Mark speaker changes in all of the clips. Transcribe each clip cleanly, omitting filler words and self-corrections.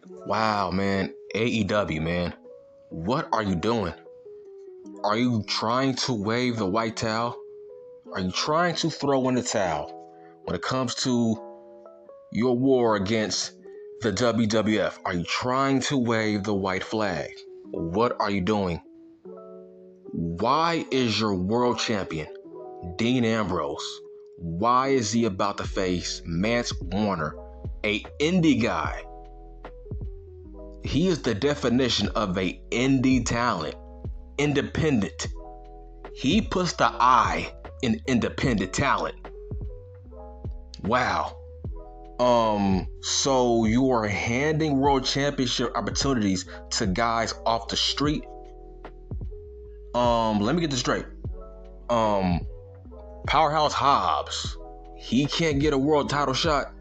Speaker 1: Wow, man. AEW, man. What are you doing? Are you trying to wave the white towel? Are you trying to throw in the towel when it comes to your war against the WWF? Are you trying to wave the white flag? What are you doing? Why is your world champion, Dean Ambrose, why is he about to face Mance Warner, a indie guy? He is the definition of a indie talent, independent. He puts the I in independent talent. Wow. So you are handing world championship opportunities to guys off the street? Let me get this straight. Powerhouse Hobbs, he can't get a world title shot,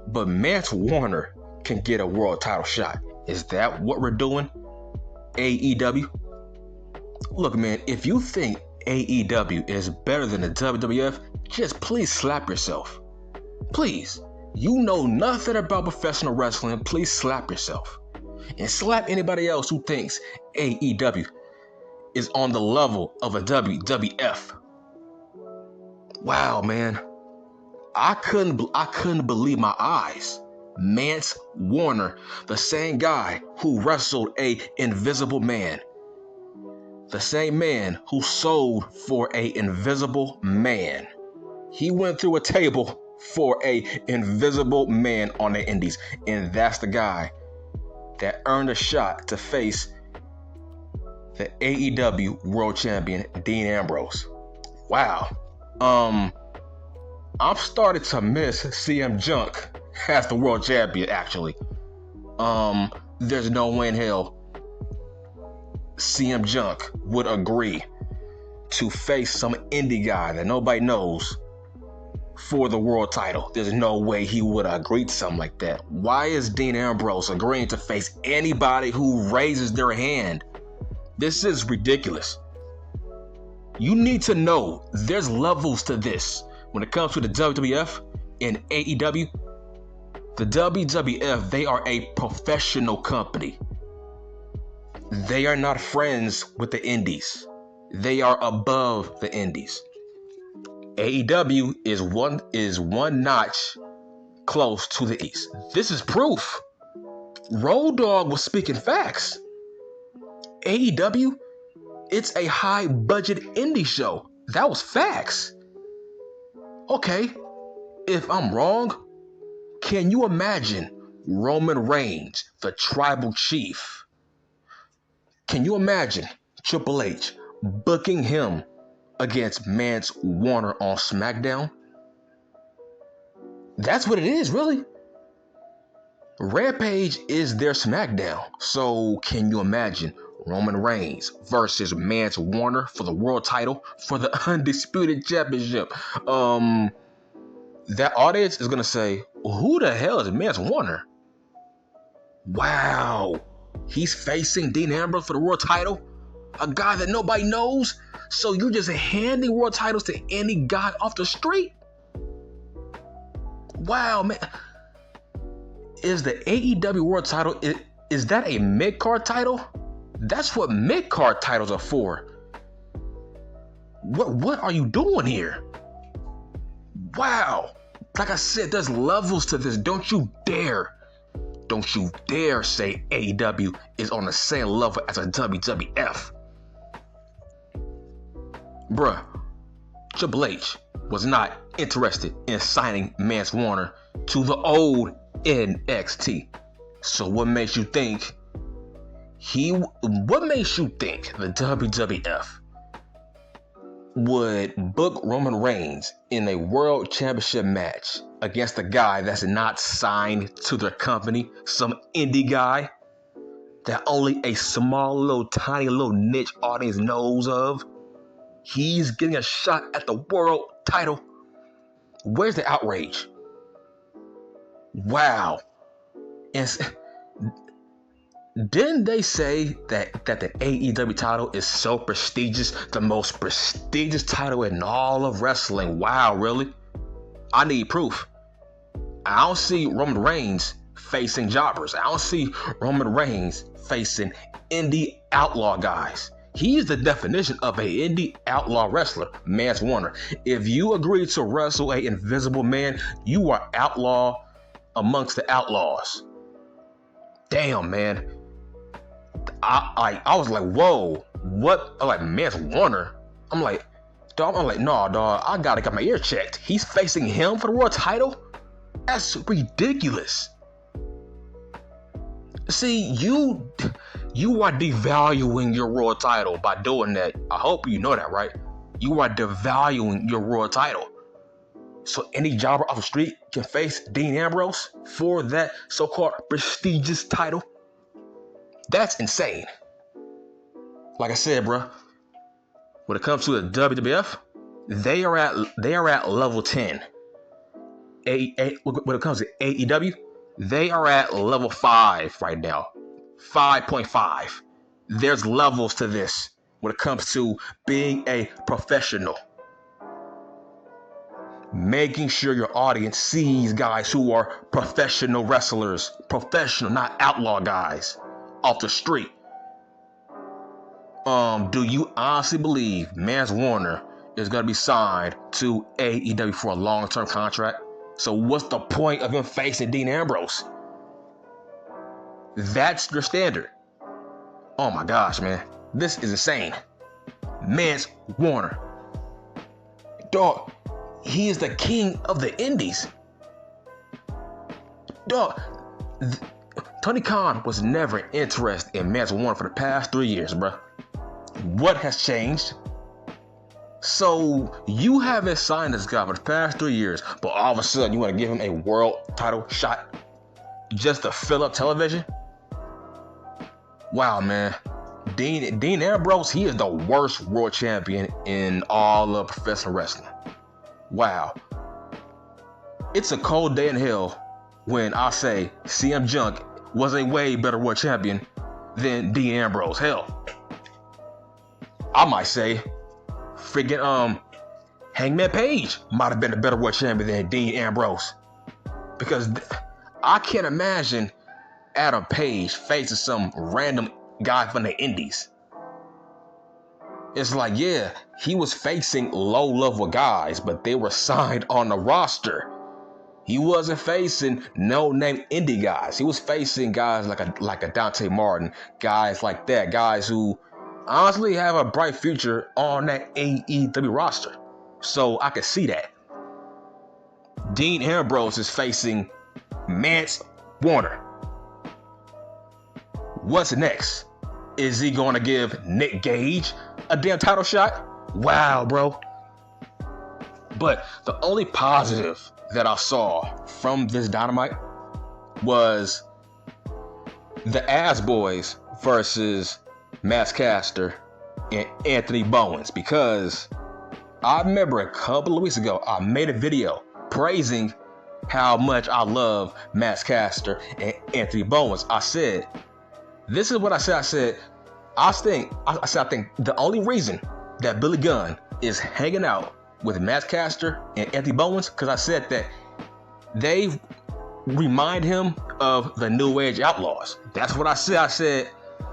Speaker 1: but Mance Warner can get a world title shot. Is that what we're doing? AEW? Look, man, if you think AEW is better than the WWF, just please slap yourself. Please. You know nothing about professional wrestling. Please slap yourself. And slap anybody else who thinks AEW is on the level of a WWF. Wow, man. I couldn't believe my eyes. Mance Warner, the same guy who wrestled a invisible man. The same man who sold for a invisible man. He went through a table for a invisible man on the indies. And that's the guy that earned a shot to face the AEW World Champion, Dean Ambrose. Wow. I'm starting to miss CM Junk as the world champion, actually. There's no way in hell CM Junk would agree to face some indie guy that nobody knows for the world title. There's no way he would agree to something like that. Why is Dean Ambrose agreeing to face anybody who raises their hand? This is ridiculous. You need to know there's levels to this. When it comes to the WWF and AEW, the WWF, they are a professional company. They are not friends with the indies. They are above the indies. AEW is one notch close to the east. This is proof. Road Dogg was speaking facts. AEW, it's a high budget indie show. That was facts. Okay, if I'm wrong, can you imagine Roman Reigns, the tribal chief? Can you imagine Triple H booking him against Mance Warner on SmackDown? That's what it is, really. Rampage is their SmackDown. So can you imagine Roman Reigns versus Mance Warner for the world title, for the Undisputed Championship? That audience is going to say, who the hell is Mance Warner? Wow. He's facing Dean Ambrose for the world title? A guy that nobody knows? So you're just handing world titles to any guy off the street? Wow, man. Is the AEW world title, is that a mid-card title? That's what mid-card titles are for. What are you doing here? Wow. Like I said, there's levels to this. Don't you dare say AEW is on the same level as a WWF. Bruh, Triple H was not interested in signing Mance Warner to the old NXT. So what makes you think the WWF would book Roman Reigns in a world championship match against a guy that's not signed to their company, some indie guy that only a small little tiny little niche audience knows of? He's getting a shot at the world title. Where's the outrage? Wow. And didn't they say that the AEW title is so prestigious, the most prestigious title in all of wrestling? Wow, really? I need proof. I don't see Roman Reigns facing jobbers. I don't see Roman Reigns facing indie outlaw guys. He's the definition of a indie outlaw wrestler, Mance Warner. If you agree to wrestle a invisible man, you are outlaw amongst the outlaws. Damn, man. I was like, whoa, what? I'm like, Mance Warner? I'm like, dog, no, dog, I gotta get my ear checked. He's facing him for the world title? That's ridiculous. See, you are devaluing your world title by doing that. I hope you know that, right? You are devaluing your world title. So any jobber off the street can face Dean Ambrose for that so-called prestigious title? That's insane. Like I said, bro, when it comes to the WWF, they are at level 10. When it comes to AEW, they are at level 5 right now. 5.5. There's levels to this when it comes to being a professional. Making sure your audience sees guys who are professional wrestlers. Professional, not outlaw guys off the street. Do you honestly believe Mance Warner is going to be signed to AEW for a long-term contract? So what's the point of him facing Dean Ambrose? That's your standard. Oh my gosh, man. This is insane. Mance Warner. Dog, he is the king of the indies. Dog, Tony Khan was never interested in Mance Warner for the past 3 years, bro. What has changed? So you haven't signed this guy for the past 3 years, but all of a sudden you want to give him a world title shot just to fill up television? Wow, man. Dean Ambrose, he is the worst world champion in all of professional wrestling. Wow. It's a cold day in hell when I say CM Punk was a way better world champion than Dean Ambrose. Hell, I might say freaking Hangman Page might have been a better world champion than Dean Ambrose. Because I can't imagine Adam Page facing some random guy from the indies. It's like, yeah, he was facing low-level guys, but they were signed on the roster. He wasn't facing no-name indie guys. He was facing guys like a Dante Martin, guys like that, guys who honestly have a bright future on that AEW roster. So I can see that. Dean Ambrose is facing Mance Warner. What's next? Is he going to give Nick Gage a damn title shot? Wow, bro. But the only positive that I saw from this Dynamite was the Ass Boys versus Max Caster and Anthony Bowens, because I remember a couple of weeks ago I made a video praising how much I love Max Caster and Anthony Bowens. I said, this is what I said. I think the only reason that Billy Gunn is hanging out with Max Caster and Anthony Bowens, because I said that they remind him of the New Age Outlaws. That's what I said. I said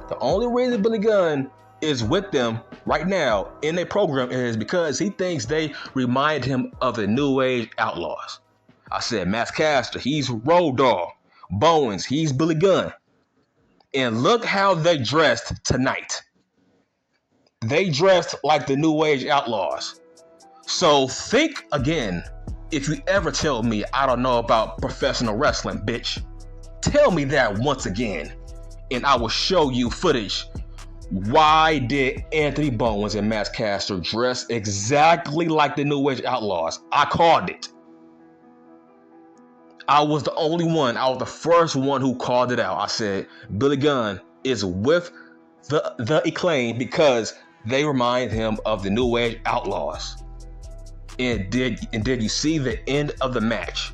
Speaker 1: the only reason Billy Gunn is with them right now in their program is because he thinks they remind him of the New Age Outlaws. I said Max Caster, he's Road Dogg. Bowens, he's Billy Gunn. And look how they dressed tonight. They dressed like the New Age Outlaws. So think again. If you ever tell me I don't know about professional wrestling, bitch, tell me that once again, and I will show you footage. Why did Anthony Bowens and Max Caster dress exactly like the New Age Outlaws? I called it. I was the only one. I was the first one who called it out. I said Billy Gunn is with the Acclaimed because they remind him of the New Age Outlaws. And did you see the end of the match?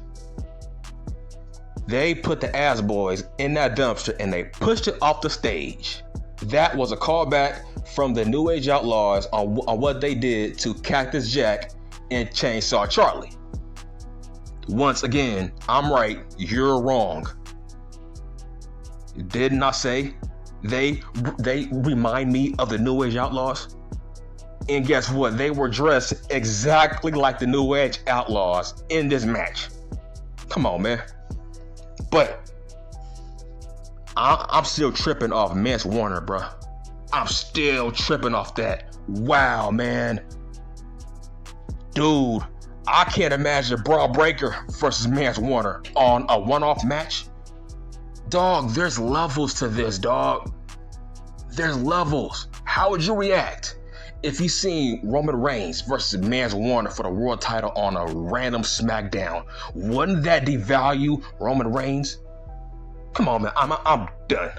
Speaker 1: They put the Ass Boys in that dumpster and they pushed it off the stage. That was a callback from the New Age Outlaws on what they did to Cactus Jack and Chainsaw Charlie. Once again, I'm right, you're wrong. Didn't I say they remind me of the New Age Outlaws? And guess what? They were dressed exactly like the New Age Outlaws in this match. Come on, man. But I'm still tripping off Mance Warner, bro. I'm still tripping off that. Wow, man. Dude, I can't imagine Braun Breaker versus Mance Warner on a one-off match. Dog, there's levels to this, dog. There's levels. How would you react if you seen Roman Reigns versus Mance Warner for the world title on a random SmackDown? Wouldn't that devalue Roman Reigns? Come on, man. I'm done.